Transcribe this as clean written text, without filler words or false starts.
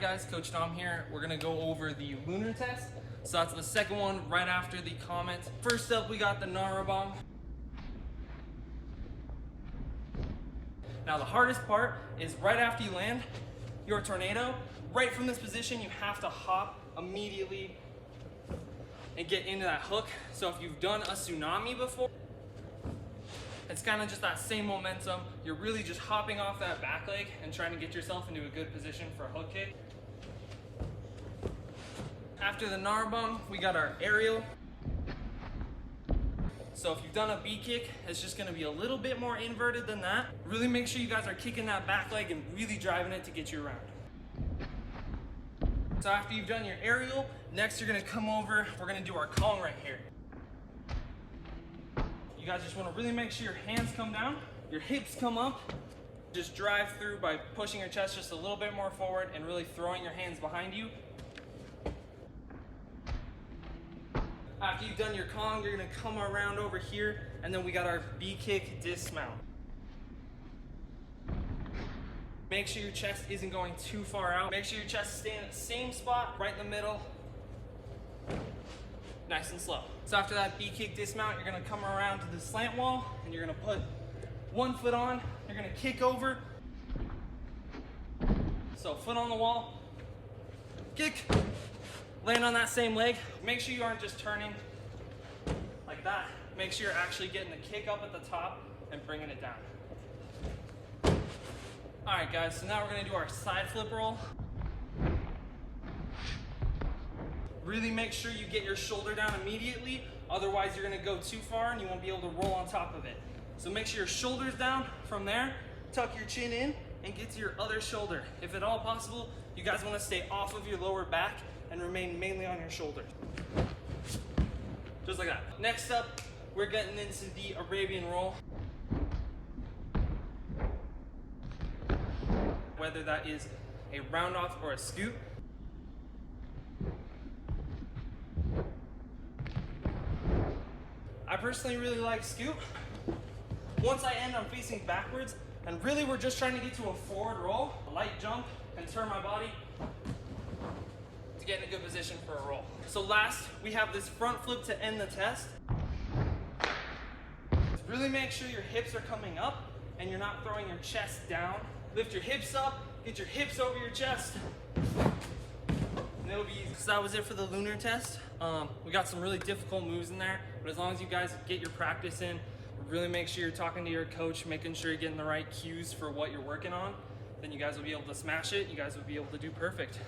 guys, Coach Dom here. We're gonna go over the Lunar test. So that's the second one right after the comment. First up, we got the Narabong. Now the hardest part is right after you land your tornado, right from this position, you have to hop immediately and get into that hook. So if you've done a tsunami before, it's kind of just that same momentum. You're really just hopping off that back leg and trying to get yourself into a good position for a hook kick. After the Narabong, we got our aerial. So if you've done a B kick, it's just gonna be a little bit more inverted than that. Really make sure you guys are kicking that back leg and really driving it to get you around. So after you've done your aerial, next you're gonna come over, we're gonna do our Kong right here. You guys just wanna really make sure your hands come down, your hips come up. Just drive through by pushing your chest just a little bit more forward and really throwing your hands behind you. After you've done your Kong, you're gonna come around over here, and then we got our B kick dismount. Make sure your chest isn't going too far out. Make sure your chest is staying at the same spot, right in the middle. Nice and slow. So after that B kick dismount, you're gonna come around to the slant wall, and you're gonna put one foot on, you're gonna kick over. So foot on the wall, kick, land on that same leg. Make sure you aren't just turning like that. Make sure you're actually getting the kick up at the top and bringing it down. All right guys, so now we're gonna do our side flip roll. Really make sure you get your shoulder down immediately, otherwise you're gonna go too far and you won't be able to roll on top of it. So make sure your shoulder's down. From there, tuck your chin in and get to your other shoulder. If at all possible, you guys wanna stay off of your lower back and remain mainly on your shoulder. Just like that. Next up, we're getting into the Arabian roll. Whether that is a round off or a scoop. I personally really like scoop. Once I end, I'm facing backwards, and really we're just trying to get to a forward roll, a light jump, and turn my body to get in a good position for a roll. So last, we have this front flip to end the test. Really make sure your hips are coming up and you're not throwing your chest down. Lift your hips up, get your hips over your chest, and it'll be easy. So that was it for the Lunar test. We got some really difficult moves in there, but as long as you guys get your practice in, really make sure you're talking to your coach, making sure you're getting the right cues for what you're working on, then you guys will be able to smash it. You guys will be able to do perfect.